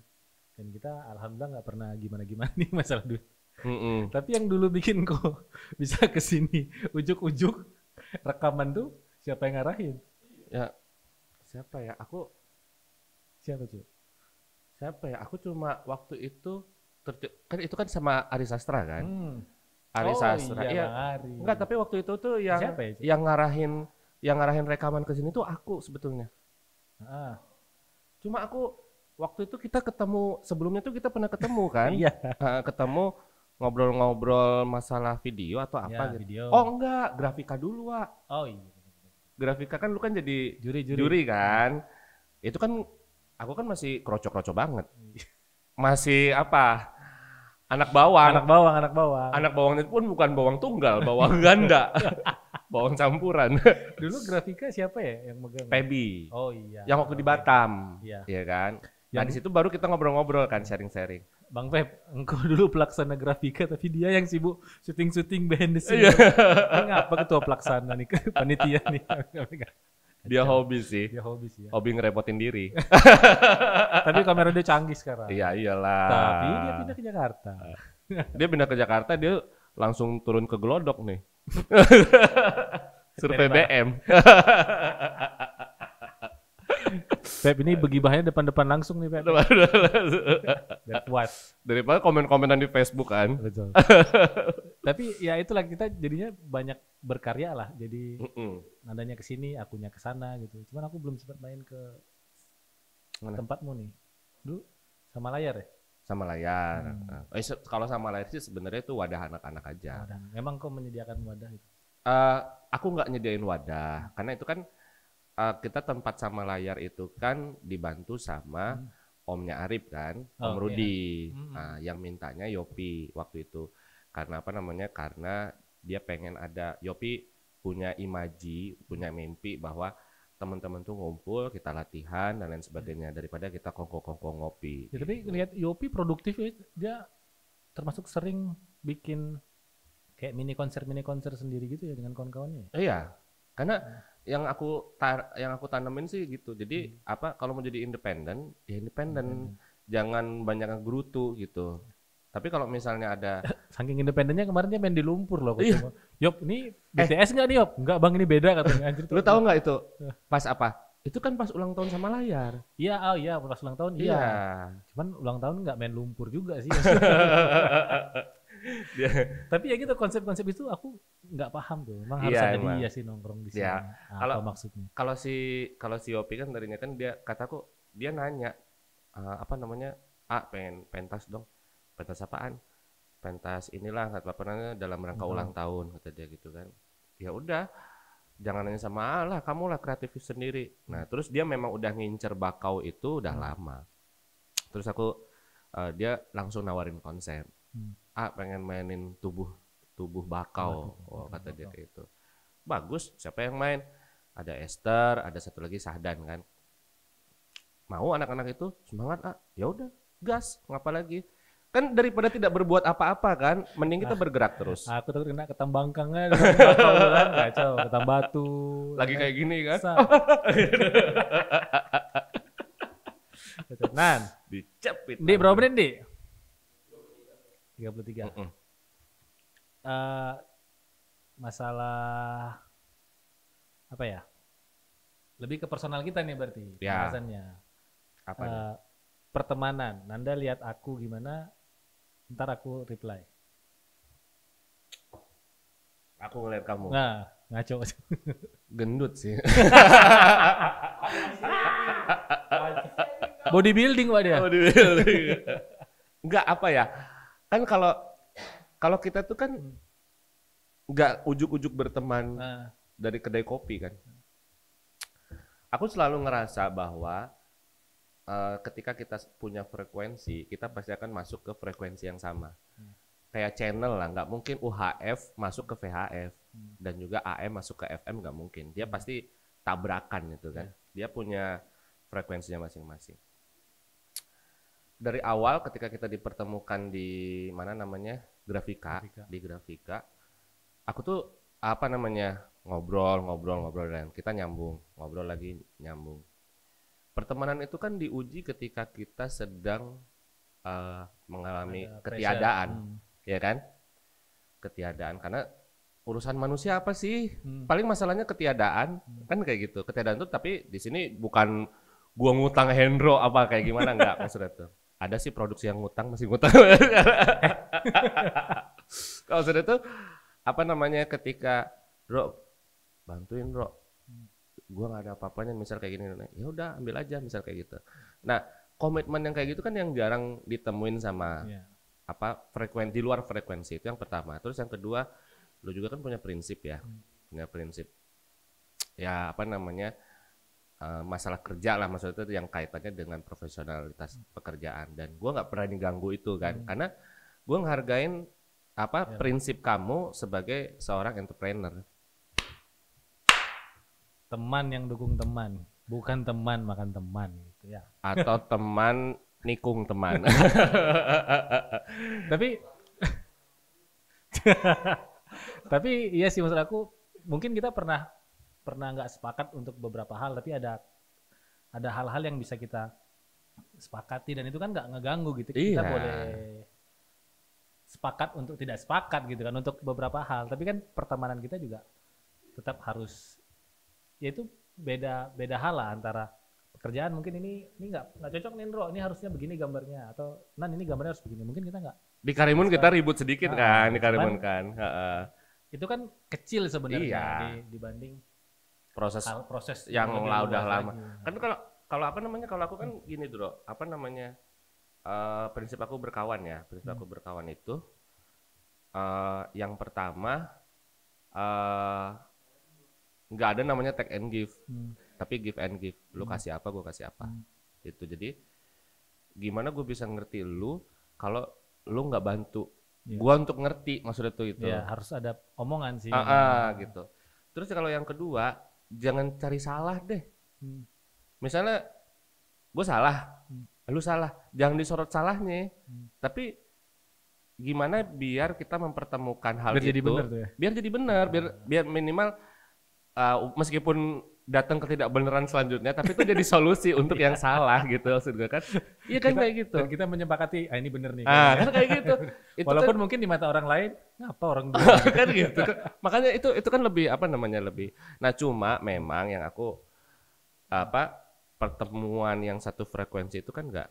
Dan kita alhamdulillah nggak pernah gimana-gimana nih masalah duit. Tapi yang dulu bikin kok bisa kesini ujuk-ujuk rekaman tuh siapa yang ngarahin? Ya siapa ya? Siapa ya? Aku cuma waktu itu kan itu kan sama Ari Sastra kan? Ari Sastra. Iya. Enggak, tapi waktu itu tuh yang ya, yang ngarahin rekaman ke sini tuh aku sebetulnya. Cuma aku waktu itu kita ketemu, sebelumnya tuh kita pernah ketemu kan? Iya. Ketemu ngobrol-ngobrol masalah video atau apa gitu. Video. Oh enggak, Grafika dulu, Wak. Oh iya. Grafika kan lu kan jadi juri kan. Itu kan aku kan masih kroco-kroco banget. Masih apa? Anak bawang. Anak bawang itu pun bukan bawang tunggal, bawang ganda. Bawang campuran. Dulu Grafika siapa ya yang megang? Pebi. Oh iya. Yang waktu di Batam. Iya kan? Nah di situ baru kita ngobrol-ngobrol kan, sharing-sharing. Bang Pep, engkau dulu pelaksana Grafika tapi dia yang sibuk syuting behind the scene. Ngapa ketua pelaksana nih, panitia nih. Dia hobi sih. Ya. Hobi ngerepotin diri. Tapi kamera dia canggih sekarang. Iya iyalah. Tapi dia pindah ke Jakarta. Dia pindah ke Jakarta, dia langsung turun ke Glodok nih. Survei BM. Pep ini begibahnya depan-depan langsung nih, Pep. Biar puas. Daripada komen-komenan di Facebook kan. Betul. Tapi ya itulah, kita jadinya banyak berkarya lah. Jadi nadanya ke sini, akunya ke sana gitu. Cuman aku belum sempat main ke tempatmu nih. Dulu sama layar ya? Sama layar. Kalau sama layar sih sebenarnya itu wadah anak-anak aja. Memang kau menyediakan wadah itu? Aku nggak nyediain wadah, karena itu kan kita tempat sama layar itu kan dibantu sama omnya Arif kan, Om Rudi. Nah, yang mintanya Yopi waktu itu. Karena apa namanya? Karena dia pengen ada, Yopi punya imaji, punya mimpi bahwa teman-teman tuh ngumpul, kita latihan dan lain sebagainya, daripada kita kongko-kongko ngopi. Ya, tapi lihat Yopi produktif ya, dia termasuk sering bikin kayak mini konser sendiri gitu ya dengan kawan-kawannya. Iya, karena yang aku tanemin sih gitu. Jadi apa, kalau mau jadi independen, ya independen, jangan banyak ngegerutu gitu. Tapi kalau misalnya ada saking independennya kemarin dia main di lumpur loh. Iya. Yop, ini BTS nggak nih Yop? Nggak bang, ini beda katanya. Lu tahu nggak itu? Pas apa? Itu kan pas ulang tahun sama layar. Iya, iya pas ulang tahun. Iya. Cuman ulang tahun nggak main lumpur juga sih. Tapi ya gitu, konsep-konsep itu aku nggak paham tuh. Memang harus ada dia sih nongkrong di sini. Ya. Apa maksudnya? Kalau si Yopi kan tadinya kan dia kataku, dia nanya apa namanya? pengen pentas dong. Pentas apaan? Pentas inilah kata namanya dalam rangka ulang tahun kata dia gitu kan. Ya udah, jangan nanya sama lah, kamu lah kreatif sendiri. Nah, terus dia memang udah ngincer bakau itu udah lama. Terus aku dia langsung nawarin konsep. Pengen mainin tubuh bakau. Kata dia kayak gitu. Bagus, siapa yang main? Ada Esther, ada satu lagi Sahdan kan. Mau anak-anak itu semangat, ya udah, gas, ngapa lagi? Kan daripada tidak berbuat apa-apa kan, mending kita bergerak terus. Aku takut kena ketambangkang kan, kan kacau, ketam batu. Lagi kayak gini kan. Nan, dicepit. Di berapa menit, Di? 33. Masalah apa ya? Lebih ke personal kita nih berarti bahasannya. Apa? Pertemanan. Nanda lihat aku gimana? Ntar aku reply. Aku ngeliat kamu. Nah, ngaco. Gendut sih. Bodybuilding Pak dia. Bodybuilding. Enggak apa ya? Kan kalau kita tuh kan enggak ujuk-ujuk berteman dari kedai kopi kan. Aku selalu ngerasa bahwa ketika kita punya frekuensi, kita pasti akan masuk ke frekuensi yang sama. Kayak channel lah, nggak mungkin UHF masuk ke VHF dan juga AM masuk ke FM, nggak mungkin. Dia pasti tabrakan gitu kan. Dia punya frekuensinya masing-masing. dari awal ketika kita dipertemukan di mana namanya Grafika. Di Grafika, aku tuh apa namanya ngobrol dan kita nyambung, ngobrol lagi nyambung. Pertemanan itu kan diuji ketika kita sedang mengalami ketiadaan, ya kan? Ketiadaan, karena urusan manusia apa sih? Paling masalahnya ketiadaan, kan kayak gitu. Ketiadaan tuh, tapi di sini bukan gua ngutang Hendro apa kayak gimana, enggak maksudnya tuh. Ada sih produksi yang ngutang, masih ngutang. Kalau sudah tuh apa namanya ketika Bro bantuin Bro, gua nggak ada apa-apanya misal kayak gini, ya udah ambil aja misal kayak gitu. Nah komitmen yang kayak gitu kan yang jarang ditemuin sama apa di luar frekuensi, itu yang pertama. Terus yang kedua, lu juga kan punya prinsip ya, punya prinsip ya apa namanya masalah kerja lah, maksudnya itu yang kaitannya dengan profesionalitas pekerjaan, dan gua nggak pernah diganggu itu kan, karena gua ngehargain apa prinsip kamu sebagai seorang entrepreneur. Teman yang dukung teman, bukan teman makan teman gitu ya. Atau teman nikung teman. Tapi iya sih, maksud aku mungkin kita pernah nggak sepakat untuk beberapa hal, tapi ada hal-hal yang bisa kita sepakati, dan itu kan nggak ngeganggu gitu. Kita boleh sepakat untuk tidak sepakat gitu kan untuk beberapa hal, tapi kan pertemanan kita juga tetap harus, yaitu beda hal lah antara pekerjaan. Mungkin ini nggak cocok nih Nro, ini harusnya begini gambarnya, atau Nan ini gambarnya harus begini, mungkin kita nggak. Di Karimun kita ribut sedikit kan, di Karimun kan. Itu kan kecil sebenarnya dibanding proses yang udah lama. Kan kalau apa namanya, kalau aku kan gini dulu, apa namanya prinsip aku berkawan ya, prinsip aku berkawan itu yang pertama nggak ada namanya take and give, tapi give and give. Lu kasih apa, gue kasih apa. Itu jadi gimana gue bisa ngerti lu kalau lu nggak bantu gua untuk ngerti, maksudnya tuh itu. Ya, harus ada omongan sih. Gitu. Terus kalau yang kedua, jangan cari salah deh. Misalnya gue salah, lu salah, jangan disorot salahnya. Tapi gimana biar kita mempertemukan hal biar itu, jadi benar tuh ya? Biar jadi benar, biar minimal meskipun datang ketidakbenaran selanjutnya, tapi itu jadi solusi untuk yang salah gitu, maksud gue kan. Iya kan kayak gitu. Dan kita menyepakati, ini benar nih. Kan kayak gitu. Itu walaupun kan, mungkin di mata orang lain, ngapa orang kan gitu. Makanya itu kan lebih apa namanya lebih. Nah cuma memang yang aku pertemuan yang satu frekuensi itu kan nggak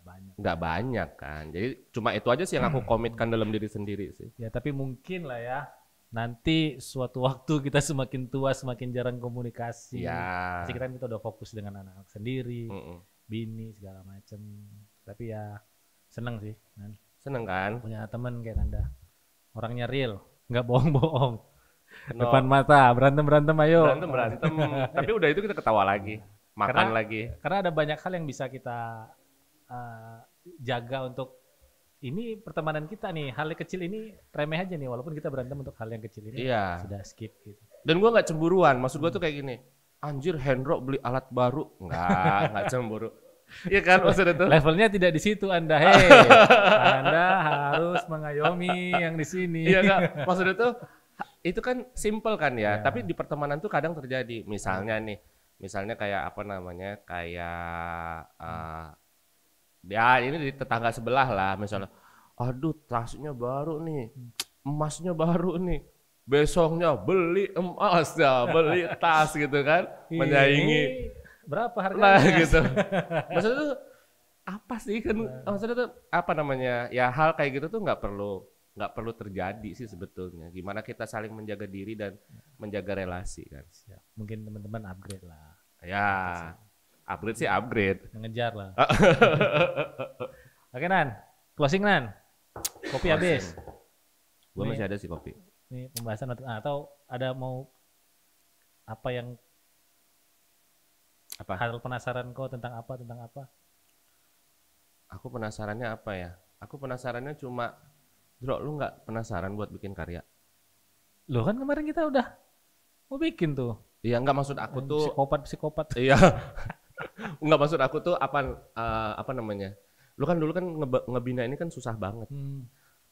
banyak. Nggak banyak kan. Jadi cuma itu aja sih yang aku komitkan dalam diri sendiri sih. Ya tapi mungkin lah ya. Nanti suatu waktu kita semakin tua, semakin jarang komunikasi. Ya. Pasti kita udah fokus dengan anak-anak sendiri, bini segala macem. Tapi ya seneng sih. Seneng kan? Punya temen kayak Nanda. Orangnya real, nggak bohong-bohong. Depan mata, berantem ayo. Berantem. Tapi udah itu kita ketawa lagi, makan lagi. Karena ada banyak hal yang bisa kita jaga untuk ini pertemanan kita nih, hal yang kecil ini remeh aja nih, walaupun kita berantem untuk hal yang kecil ini sudah skip gitu. Dan gue nggak cemburuan, maksud gue tuh kayak gini, anjir Hendro beli alat baru, nggak cemburu. Iya kan maksudnya tuh. Levelnya tidak di situ Anda, Anda harus mengayomi yang di sini. Iya nggak, maksudnya tuh itu kan simple kan ya, tapi di pertemanan tuh kadang terjadi, misalnya kayak apa namanya, kayak ya ini di tetangga sebelah lah, misalnya aduh tasnya baru nih, emasnya baru nih, besoknya beli emas ya, beli tas gitu kan, menyaingi berapa harganya gitu. Maksudnya tuh apa sih kan, maksudnya tuh apa namanya ya, hal kayak gitu tuh nggak perlu terjadi sih sebetulnya. Gimana kita saling menjaga diri dan menjaga relasi kan. Mungkin teman-teman upgrade lah ya. Upgrade sih upgrade. Ngejar lah. Oke Nan, closing Nan. Kopi habis. Gua masih ada sih kopi. Ini pembahasan atau ada mau apa yang hal penasaran kau tentang apa? Aku penasarannya apa ya? Aku penasarannya cuma, Bro, lu nggak penasaran buat bikin karya? Loh kan kemarin kita udah mau bikin tuh. Iya, nggak maksud aku tuh psikopat. Iya. Nggak maksud aku tuh apa namanya? Lu kan dulu kan ngebina ini kan susah banget.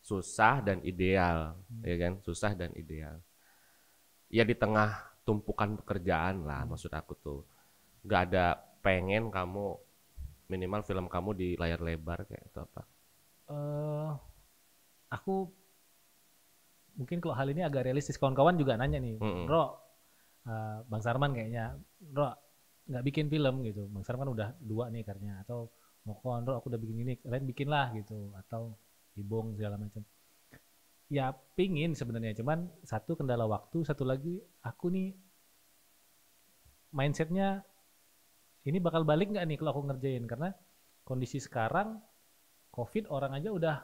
Susah dan ideal, ya kan? Susah dan ideal. Ya di tengah tumpukan pekerjaan lah, maksud aku tuh. Gak ada pengen kamu minimal film kamu di layar lebar kayak itu apa? Aku mungkin kalau hal ini agak realistis, kawan-kawan juga nanya nih, Bro, Bang Sarman kayaknya, Bro nggak bikin film gitu. Bang Sarman udah 2 nih karyanya, atau Mokon, Bro aku udah bikin ini, kalian bikin lah gitu, atau Ibong segala macam. Ya pingin sebenarnya, cuman satu kendala waktu, satu lagi aku nih mindsetnya ini bakal balik nggak nih kalau aku ngerjain, karena kondisi sekarang COVID orang aja udah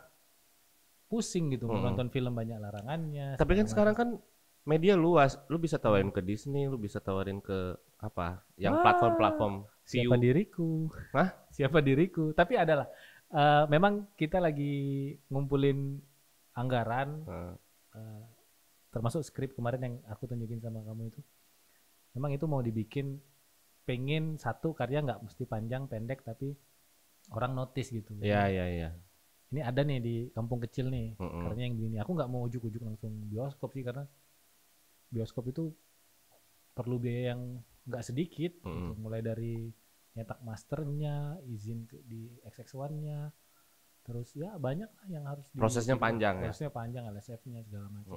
pusing gitu menonton film, banyak larangannya. Tapi kan sekarang kan media luas, lu bisa tawarin ke Disney, lu bisa tawarin ke apa yang platform-platform. Siapa diriku? Hah? Siapa diriku? Tapi adalah memang kita lagi ngumpulin anggaran, termasuk skrip kemarin yang aku tunjukin sama kamu itu. Memang itu mau dibikin, pengen satu karya nggak mesti panjang pendek tapi orang notice gitu. Iya. Ini ada nih di kampung kecil nih, karyanya yang begini. Aku nggak mau ujuk-ujuk langsung bioskop sih, karena bioskop itu perlu biaya yang nggak sedikit, gitu. Mulai dari nyetak masternya, izin di XX1-nya, terus ya banyak lah yang harus prosesnya panjang. Prosesnya panjang, LSF-nya segala macam.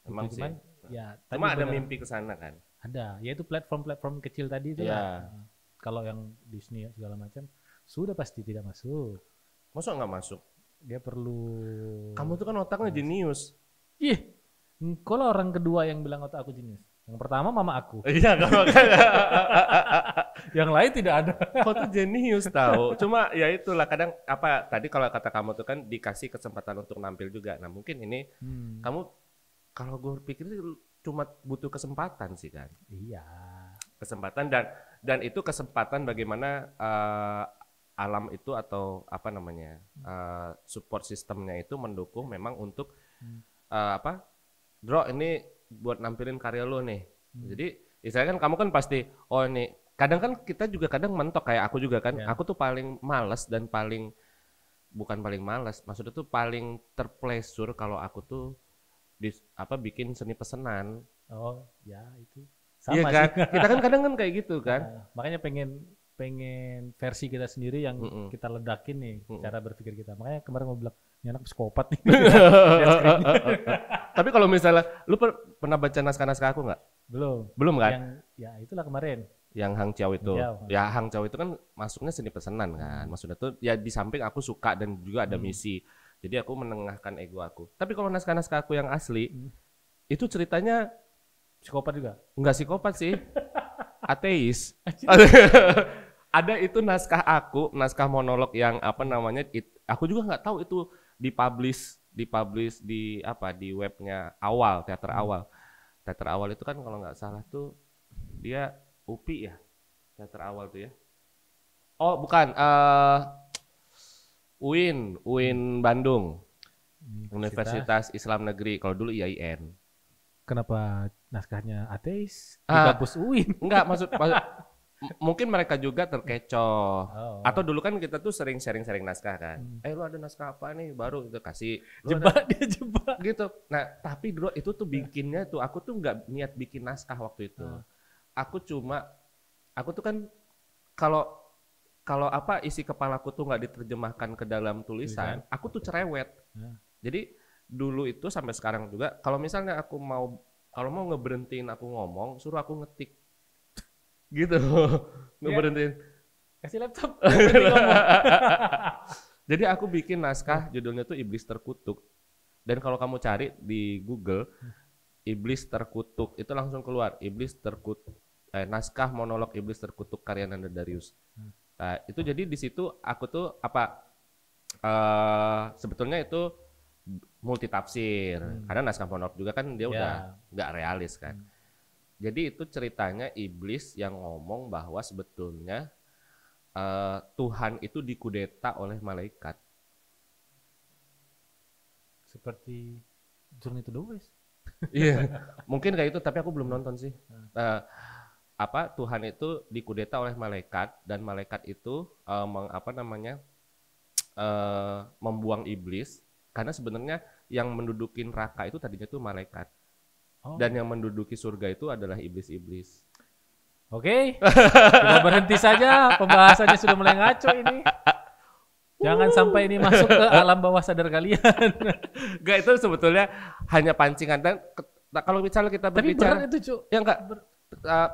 Emang gitu, cuman, sih. Ya, cuma ada mimpi ke sana kan? Ada, yaitu platform-platform kecil tadi itu lah. Kalau yang Disney segala macam sudah pasti tidak masuk. Masa nggak masuk? Dia perlu. Kamu tuh kan otaknya jenius. Ih, kalau orang kedua yang bilang otak aku jenius. Yang pertama mama aku. Iya, yang lain tidak ada. Kau tuh jenius tahu. Cuma ya itulah kadang apa tadi kalau kata kamu tuh kan dikasih kesempatan untuk nampil juga. Nah mungkin ini kamu kalau gue pikir cuma butuh kesempatan sih kan. Iya. Kesempatan dan itu kesempatan bagaimana alam itu atau apa namanya support sistemnya itu mendukung memang untuk Bro ini buat nampilin karya lo nih. Jadi istilahnya kan kamu kan pasti ini kadang kan kita juga kadang mentok kayak aku juga kan. Aku tuh paling malas dan bukan paling malas, maksudnya tuh paling terpleasure kalau aku tuh bikin seni pesanan. Oh ya itu sama iya kan? Sih. Kita kan kadang kan kayak gitu kan. Makanya pengen versi kita sendiri yang kita ledakin nih cara berpikir kita. Makanya kemarin mau bilang ini anak psikopat nih. Tapi kalau misalnya lu pernah baca naskah-naskah aku nggak? Belum kan? Ya itulah kemarin. Yang Hang Chiao itu. Ya Hang Chiao itu kan masuknya seni pesanan kan. Maksudnya tuh ya di samping aku suka dan juga ada misi. Jadi aku menengahkan ego aku. Tapi kalau naskah-naskah aku yang asli itu ceritanya psikopat juga? Enggak psikopat sih. Ateis. Ada itu naskah monolog yang apa namanya? Aku juga nggak tahu itu dipublish di webnya Awal, teater Awal. Teater Awal itu kan kalau nggak salah tuh dia UPI ya, teater Awal tuh ya. Oh bukan, UIN Bandung, Universitas Islam Negeri. Kalau dulu IAIN. Kenapa naskahnya ateis di kampus UIN? Enggak, maksud mungkin mereka juga terkecoh. Atau dulu kan kita tuh sering sharing naskah kan. Lu ada naskah apa nih baru itu kasih. Dia jebak. Gitu. Nah, tapi dulu itu tuh bikinnya tuh aku tuh nggak niat bikin naskah waktu itu. Aku tuh kan kalau apa isi kepalaku tuh nggak diterjemahkan ke dalam tulisan, aku tuh cerewet. Jadi dulu itu sampai sekarang juga kalau misalnya aku mau ngeberhentiin aku ngomong, suruh aku ngetik. Gitu. Ngeberhentiin. Kasih laptop. Jadi aku bikin naskah judulnya tuh Iblis Terkutuk. Dan kalau kamu cari di Google Iblis Terkutuk itu langsung keluar Iblis Terkutuk naskah monolog Iblis Terkutuk karya Nanda Darius. Nah, itu jadi di situ aku tuh sebetulnya itu multitafsir. Karena naskah monolog juga kan dia udah nggak realis kan. Jadi itu ceritanya iblis yang ngomong bahwa sebetulnya Tuhan itu dikudeta oleh malaikat. Seperti Journey to the West. Iya, mungkin kayak itu tapi aku belum nonton sih. Tuhan itu dikudeta oleh malaikat dan malaikat itu membuang iblis, karena sebenarnya yang menduduki neraka itu tadinya tuh malaikat. Oh. Dan yang menduduki surga itu adalah iblis-iblis. Oke, kita berhenti saja, pembahasannya sudah mulai ngaco ini. Jangan sampai ini masuk ke alam bawah sadar kalian. Enggak, itu sebetulnya hanya pancingan. Dan kalau misalnya kita berbicara, tapi berat itu, Cuk. Ya enggak,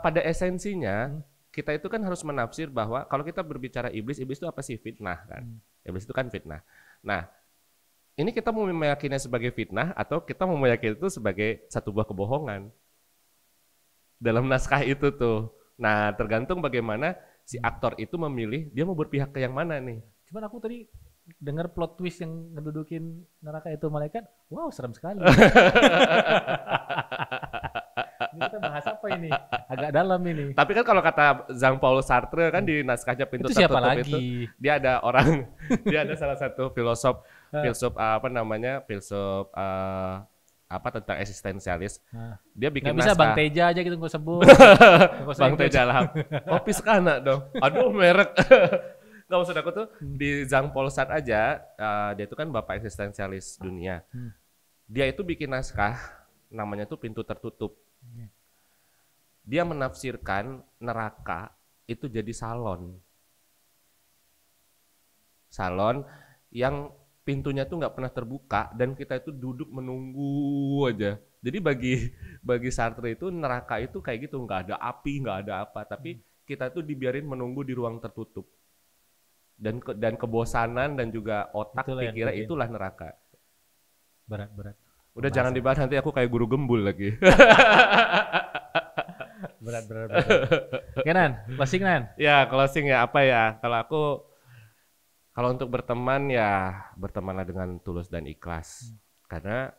pada esensinya kita itu kan harus menafsir bahwa kalau kita berbicara iblis itu apa sih? Fitnah kan. Iblis itu kan fitnah. Nah, ini kita mau meyakininya sebagai fitnah atau kita mau meyakini itu sebagai satu buah kebohongan dalam naskah itu tuh. Nah, tergantung bagaimana si aktor itu memilih dia mau berpihak ke yang mana nih. Cuman aku tadi dengar plot twist yang ngedudukin neraka itu malaikat, wow, serem sekali. Ini kita bahas apa ini? Agak dalam ini. Tapi kan kalau kata Jean-Paul Sartre kan di naskahnya Pintu itu siapa Tertutup lagi? itu, dia ada orang, dia ada salah satu filsuf tentang eksistensialis. Dia bikin nggak bisa naskah. Bang Teja aja gitu gue sebut. Bang Teja lah. Kopi Sekana dong. Aduh merek. Nggak, maksud aku tuh di Jean-Paul Sartre aja, dia itu kan bapak eksistensialis dunia. Dia itu bikin naskah namanya tuh Pintu Tertutup. Dia menafsirkan neraka itu jadi salon. Salon yang pintunya tuh nggak pernah terbuka dan kita itu duduk menunggu aja. Jadi bagi Sartre itu neraka itu kayak gitu, nggak ada api, nggak ada apa, tapi kita tuh dibiarin menunggu di ruang tertutup. Dan kebosanan dan juga otak pikiran itulah neraka. Berat. Udah jangan dibahas, nanti aku kayak guru gembul lagi. berat. Oke, Nan, closing, Nan. Ya, closing ya, apa ya? Kalau untuk berteman ya bertemanlah dengan tulus dan ikhlas. Karena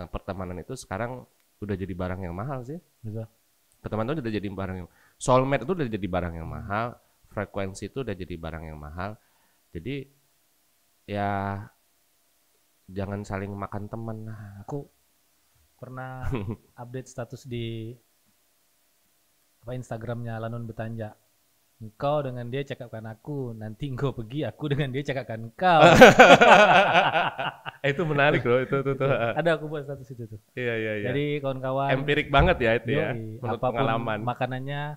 pertemanan itu sekarang udah jadi barang yang mahal sih. Betul. Pertemanan itu udah jadi barang yang soulmate itu udah jadi barang yang mahal, frekuensi itu udah jadi barang yang mahal. Jadi ya jangan saling makan teman. Aku pernah update status di Instagramnya Lanun Betanja. Engkau dengan dia cakapkan aku, nanti engkau pergi, aku dengan dia cakapkan engkau. Itu menarik loh, itu. Ada aku buat status itu tuh. Iya. Jadi kawan-kawan, empirik banget ya itu ya, menurut apapun pengalaman. Makanannya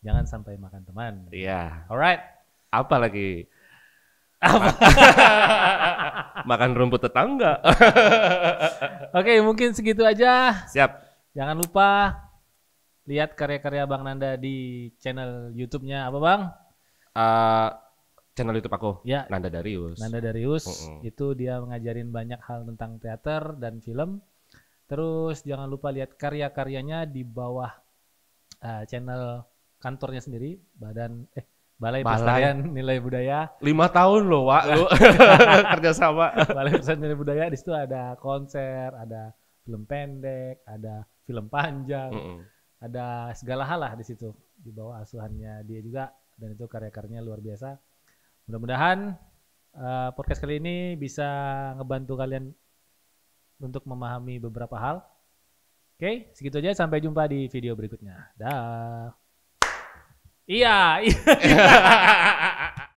jangan sampai makan teman. Iya. Alright. Apa lagi? Makan rumput tetangga. Oke, mungkin segitu aja. Siap. Jangan lupa lihat karya-karya Bang Nanda di channel YouTube-nya apa, Bang? Channel YouTube aku. Ya. Nanda Darius. Itu dia mengajarin banyak hal tentang teater dan film. Terus jangan lupa lihat karya-karyanya di bawah channel kantornya sendiri, Balai Pelestarian Nilai Budaya. 5 tahun loh, Wak, lu kerjasama. Balai Pelestarian Nilai Budaya, di situ ada konser, ada film pendek, ada film panjang, ada segala hal lah di situ di bawah asuhannya dia juga, dan itu karya-karyanya luar biasa. Mudah-mudahan podcast kali ini bisa ngebantu kalian untuk memahami beberapa hal. Oke, segitu aja, sampai jumpa di video berikutnya. Dah. Iya.